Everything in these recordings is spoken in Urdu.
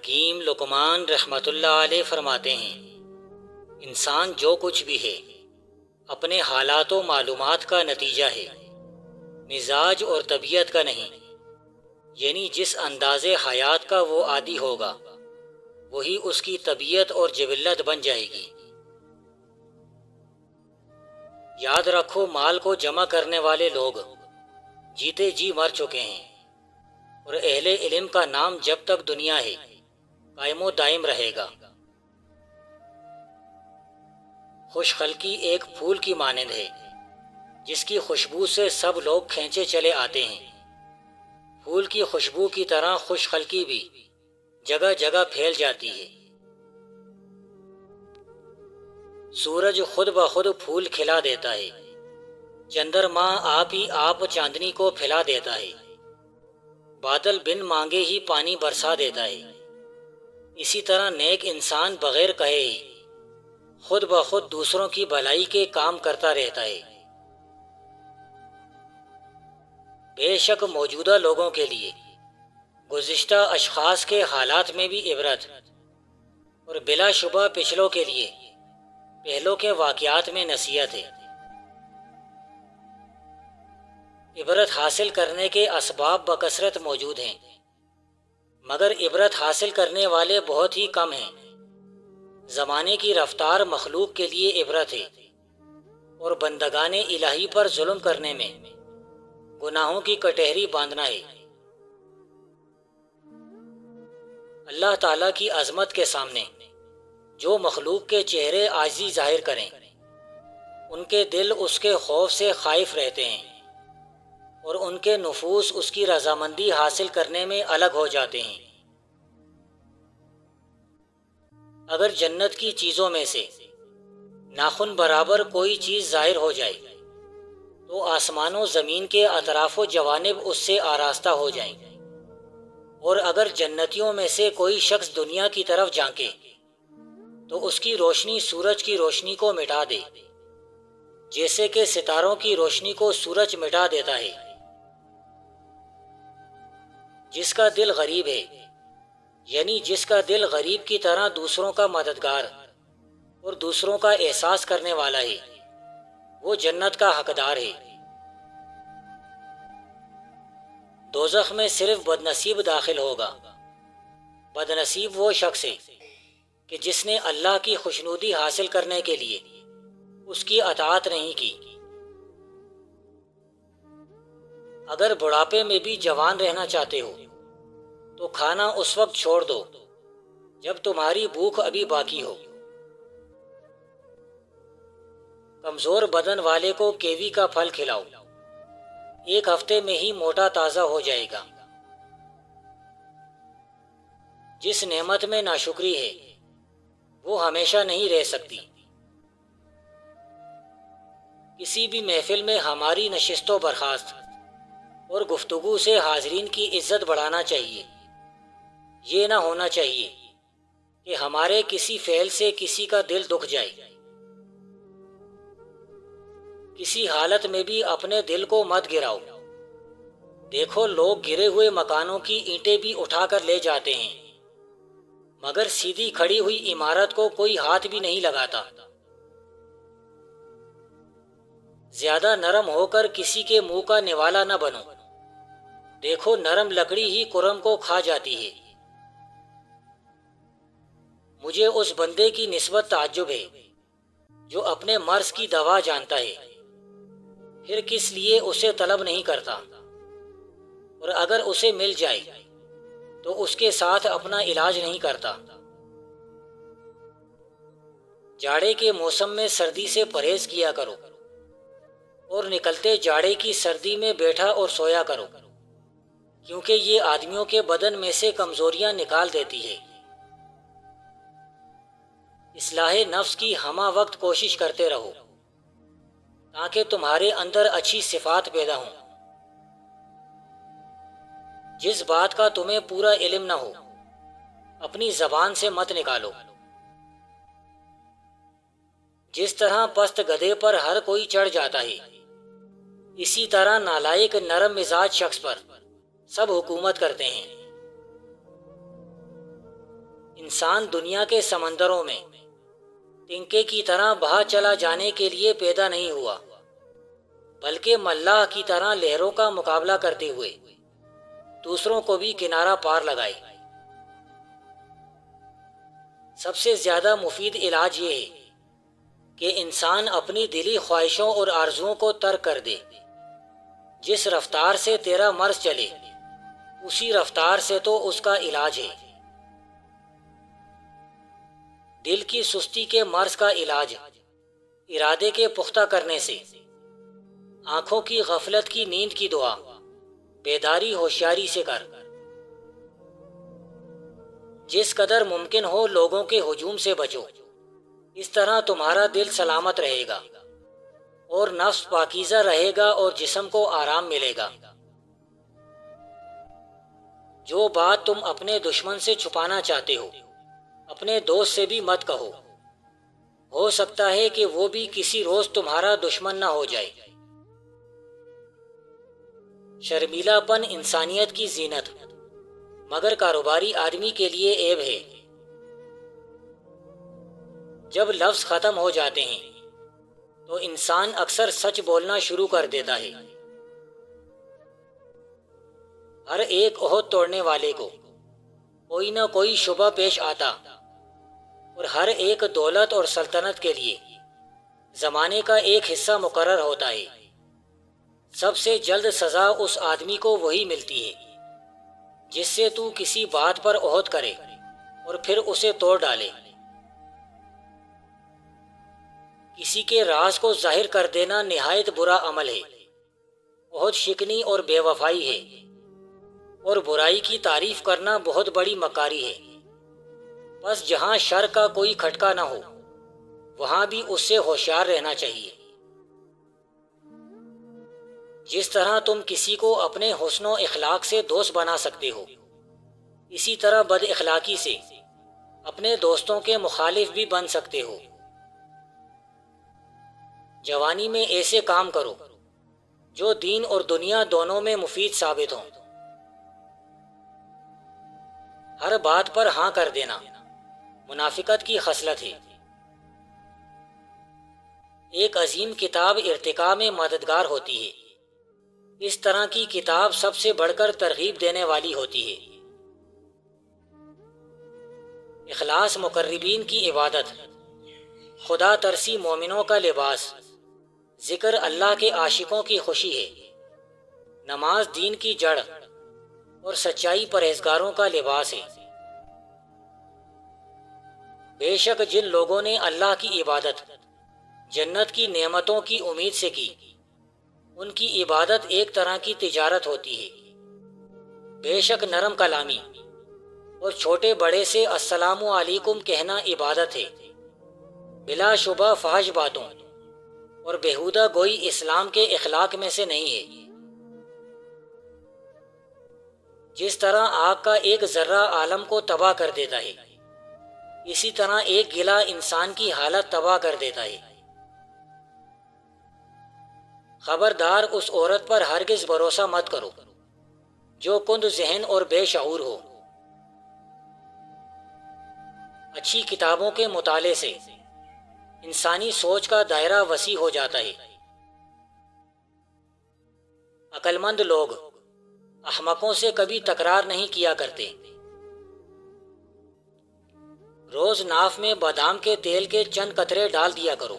حکیم لقمان رحمۃ اللہ علیہ فرماتے ہیں، انسان جو کچھ بھی ہے اپنے حالات و معلومات کا نتیجہ ہے، مزاج اور طبیعت کا نہیں۔ یعنی جس انداز حیات کا وہ عادی ہوگا وہی اس کی طبیعت اور جبلت بن جائے گی۔ یاد رکھو، مال کو جمع کرنے والے لوگ جیتے جی مر چکے ہیں، اور اہل علم کا نام جب تک دنیا ہے قائم و دائم رہے گا۔ خوش خلقی ایک پھول کی مانند ہے جس کی خوشبو سے سب لوگ کھینچے چلے آتے ہیں۔ پھول کی خوشبو کی طرح خوش خلقی بھی جگہ جگہ پھیل جاتی ہے۔ سورج خود بخود پھول کھلا دیتا ہے، چندرما آپ ہی آپ چاندنی کو پھیلا دیتا ہے، بادل بن مانگے ہی پانی برسا دیتا ہے۔ اسی طرح نیک انسان بغیر کہے ہی خود بخود دوسروں کی بھلائی کے کام کرتا رہتا ہے۔ بے شک موجودہ لوگوں کے لیے گزشتہ اشخاص کے حالات میں بھی عبرت، اور بلا شبہ پچھلوں کے لیے پہلوں کے واقعات میں نصیحت ہے۔ عبرت حاصل کرنے کے اسباب بکثرت موجود ہیں، مگر عبرت حاصل کرنے والے بہت ہی کم ہیں۔ زمانے کی رفتار مخلوق کے لیے عبرت ہے، اور بندگان الہی پر ظلم کرنے میں گناہوں کی کٹہری باندھنا ہے۔ اللہ تعالیٰ کی عظمت کے سامنے جو مخلوق کے چہرے عاجزی ظاہر کریں، ان کے دل اس کے خوف سے خائف رہتے ہیں، اور ان کے نفوس اس کی رضامندی حاصل کرنے میں الگ ہو جاتے ہیں۔ اگر جنت کی چیزوں میں سے ناخن برابر کوئی چیز ظاہر ہو جائے تو آسمان و زمین کے اطراف و جوانب اس سے آراستہ ہو جائیں، اور اگر جنتیوں میں سے کوئی شخص دنیا کی طرف جھانکے تو اس کی روشنی سورج کی روشنی کو مٹا دے، جیسے کہ ستاروں کی روشنی کو سورج مٹا دیتا ہے۔ جس کا دل غریب ہے، یعنی جس کا دل غریب کی طرح دوسروں کا مددگار اور دوسروں کا احساس کرنے والا ہے، وہ جنت کا حقدار ہے۔ دوزخ میں صرف بدنصیب داخل ہوگا۔ بدنصیب وہ شخص ہے کہ جس نے اللہ کی خوشنودی حاصل کرنے کے لیے اس کی اطاعت نہیں کی۔ اگر بڑھاپے میں بھی جوان رہنا چاہتے ہو تو کھانا اس وقت چھوڑ دو جب تمہاری بھوک ابھی باقی ہو۔ کمزور بدن والے کو کیوی کا پھل کھلاؤ، ایک ہفتے میں ہی موٹا تازہ ہو جائے گا۔ جس نعمت میں ناشکری ہے وہ ہمیشہ نہیں رہ سکتی۔ کسی بھی محفل میں ہماری نشست و برخاست اور گفتگو سے حاضرین کی عزت بڑھانا چاہیے۔ یہ نہ ہونا چاہیے کہ ہمارے کسی فعل سے کسی کا دل دکھ جائے۔ کسی حالت میں بھی اپنے دل کو مت گراؤ۔ دیکھو، لوگ گرے ہوئے مکانوں کی اینٹیں بھی اٹھا کر لے جاتے ہیں، مگر سیدھی کھڑی ہوئی عمارت کو کوئی ہاتھ بھی نہیں لگاتا۔ زیادہ نرم ہو کر کسی کے منہ کا نوالا نہ بنو۔ دیکھو، نرم لکڑی ہی کرم کو کھا جاتی ہے۔ مجھے اس بندے کی نسبت تعجب ہے جو اپنے مرض کی دوا جانتا ہے، پھر کس لیے اسے طلب نہیں کرتا، اور اگر اسے مل جائے تو اس کے ساتھ اپنا علاج نہیں کرتا۔ جاڑے کے موسم میں سردی سے پرہیز کیا کرو، اور نکلتے جاڑے کی سردی میں بیٹھا اور سویا کرو، کیونکہ یہ آدمیوں کے بدن میں سے کمزوریاں نکال دیتی ہے۔ اصلاح نفس کی ہمہ وقت کوشش کرتے رہو تاکہ تمہارے اندر اچھی صفات پیدا ہوں۔ جس بات کا تمہیں پورا علم نہ ہو اپنی زبان سے مت نکالو۔ جس طرح پست گدھے پر ہر کوئی چڑھ جاتا ہے، اسی طرح نالائق نرم مزاج شخص پر سب حکومت کرتے ہیں۔ انسان دنیا کے سمندروں میں تنکے کی طرح بہا چلا جانے کے لیے پیدا نہیں ہوا، بلکہ ملاح کی طرح لہروں کا مقابلہ کرتے ہوئے دوسروں کو بھی کنارہ پار لگائے۔ سب سے زیادہ مفید علاج یہ ہے کہ انسان اپنی دلی خواہشوں اور آرزوؤں کو ترک کر دے۔ جس رفتار سے تیرا مرض چلے اسی رفتار سے تو اس کا علاج ہے۔ دل کی سستی کے مرض کا علاج ارادے کے پختہ کرنے سے، آنکھوں کی غفلت کی نیند کی دعا بیداری ہوشیاری سے کر۔ جس قدر ممکن ہو لوگوں کے ہجوم سے بچو، اس طرح تمہارا دل سلامت رہے گا اور نفس پاکیزہ رہے گا اور جسم کو آرام ملے گا۔ جو بات تم اپنے دشمن سے چھپانا چاہتے ہو اپنے دوست سے بھی مت کہو، ہو سکتا ہے کہ وہ بھی کسی روز تمہارا دشمن نہ ہو جائے۔ شرمیلا پن انسانیت کی زینت مگر کاروباری آدمی کے لیے عیب ہے۔ جب لفظ ختم ہو جاتے ہیں تو انسان اکثر سچ بولنا شروع کر دیتا ہے۔ ہر ایک عہد توڑنے والے کو کوئی نہ کوئی شبہ پیش آتا، اور ہر ایک دولت اور سلطنت کے لیے زمانے کا ایک حصہ مقرر ہوتا ہے۔ سب سے جلد سزا اس آدمی کو وہی ملتی ہے جس سے تو کسی بات پر عہد کرے اور پھر اسے توڑ ڈالے۔ کسی کے راز کو ظاہر کر دینا نہایت برا عمل ہے، عہد شکنی اور بے وفائی ہے، اور برائی کی تعریف کرنا بہت بڑی مکاری ہے۔ بس جہاں شر کا کوئی کھٹکا نہ ہو وہاں بھی اس سے ہوشیار رہنا چاہیے۔ جس طرح تم کسی کو اپنے حسن و اخلاق سے دوست بنا سکتے ہو، اسی طرح بد اخلاقی سے اپنے دوستوں کے مخالف بھی بن سکتے ہو۔ جوانی میں ایسے کام کرو جو دین اور دنیا دونوں میں مفید ثابت ہوں۔ ہر بات پر ہاں کر دینا منافقت کی خصلت ہے۔ ایک عظیم کتاب ارتقاء میں مددگار ہوتی ہے۔ اس طرح کی کتاب سب سے بڑھ کر ترغیب دینے والی ہوتی ہے۔ اخلاص مقربین کی عبادت، خدا ترسی مومنوں کا لباس، ذکر اللہ کے عاشقوں کی خوشی ہے۔ نماز دین کی جڑ اور سچائی پرہیزگاروں کا لباس ہے۔ بے شک جن لوگوں نے اللہ کی عبادت جنت کی نعمتوں کی امید سے کی، ان کی عبادت ایک طرح کی تجارت ہوتی ہے۔ بے شک نرم کلامی اور چھوٹے بڑے سے السلام علیکم کہنا عبادت ہے۔ بلا شبہ فحش باتوں اور بیہودہ گوئی اسلام کے اخلاق میں سے نہیں ہے۔ جس طرح آگ کا ایک ذرہ عالم کو تباہ کر دیتا ہے، اسی طرح ایک گلہ انسان کی حالت تباہ کر دیتا ہے۔ خبردار اس عورت پر ہرگز بھروسہ مت کرو جو کند ذہن اور بے شعور ہو۔ اچھی کتابوں کے مطالعے سے انسانی سوچ کا دائرہ وسیع ہو جاتا ہے۔ عقل مند لوگ احمقوں سے کبھی تکرار نہیں کیا کرتے۔ روز ناف میں بادام کے تیل کے چند قطرے ڈال دیا کرو،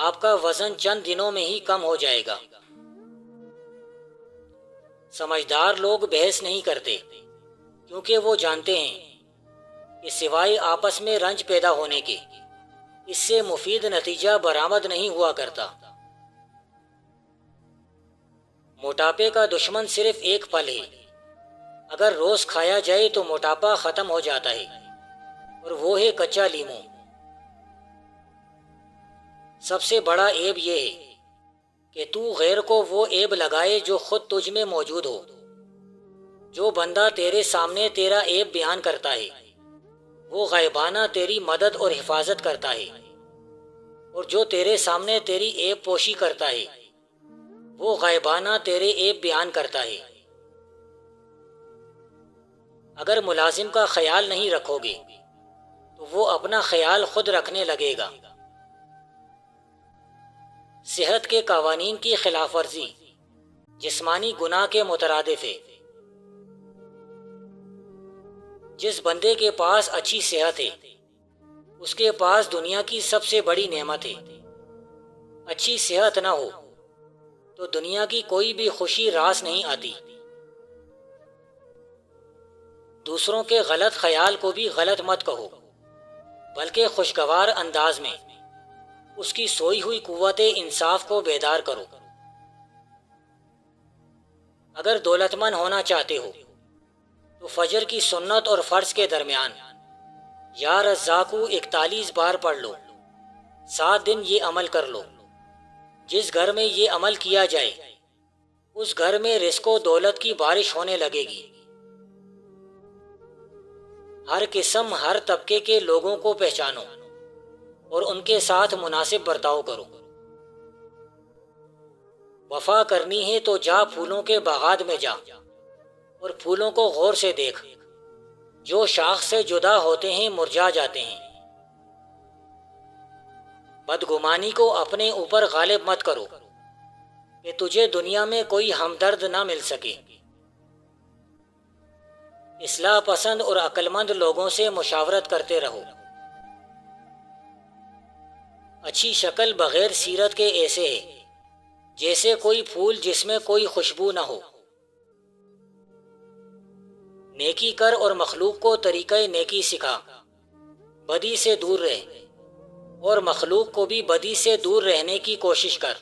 آپ کا وزن چند دنوں میں ہی کم ہو جائے گا۔ سمجھدار لوگ بحث نہیں کرتے کیونکہ وہ جانتے ہیں کہ سوائے آپس میں رنج پیدا ہونے کے اس سے مفید نتیجہ برآمد نہیں ہوا کرتا۔ موٹاپے کا دشمن صرف ایک پھل ہے، اگر روز کھایا جائے تو موٹاپا ختم ہو جاتا ہے، اور وہ ہے کچا لیمو۔ سب سے بڑا عیب یہ ہے کہ تو غیر کو وہ عیب لگائے جو خود تجھ میں موجود ہو۔ جو بندہ تیرے سامنے تیرا عیب بیان کرتا ہے وہ غائبانہ تیری مدد اور حفاظت کرتا ہے، اور جو تیرے سامنے تیری عیب پوشی کرتا ہے وہ غائبانہ تیرے عیب بیان کرتا ہے۔ اگر ملازم کا خیال نہیں رکھو گے تو وہ اپنا خیال خود رکھنے لگے گا۔ صحت کے قوانین کی خلاف ورزی جسمانی گناہ کے مترادف ہے۔ جس بندے کے پاس اچھی صحت ہے اس کے پاس دنیا کی سب سے بڑی نعمت ہے۔ اچھی صحت نہ ہو تو دنیا کی کوئی بھی خوشی راس نہیں آتی۔ دوسروں کے غلط خیال کو بھی غلط مت کہو، بلکہ خوشگوار انداز میں اس کی سوئی ہوئی قوت انصاف کو بیدار کرو۔ اگر دولت مند ہونا چاہتے ہو تو فجر کی سنت اور فرض کے درمیان یا رزاقو 41 بار پڑھ لو، 7 دن یہ عمل کر لو۔ جس گھر میں یہ عمل کیا جائے اس گھر میں رزق و دولت کی بارش ہونے لگے گی۔ ہر قسم ہر طبقے کے لوگوں کو پہچانو اور ان کے ساتھ مناسب برتاؤ کرو۔ وفا کرنی ہے تو جا پھولوں کے باغات میں جا اور پھولوں کو غور سے دیکھ، جو شاخ سے جدا ہوتے ہیں مرجھا جاتے ہیں۔ بدگمانی کو اپنے اوپر غالب مت کرو کہ تجھے دنیا میں کوئی ہمدرد نہ مل سکے۔ اصلاح پسند اور عقل مند لوگوں سے مشاورت کرتے رہو۔ اچھی شکل بغیر سیرت کے ایسے ہے جیسے کوئی پھول جس میں کوئی خوشبو نہ ہو۔ نیکی کر اور مخلوق کو طریقہ نیکی سکھا، بدی سے دور رہ اور مخلوق کو بھی بدی سے دور رہنے کی کوشش کر۔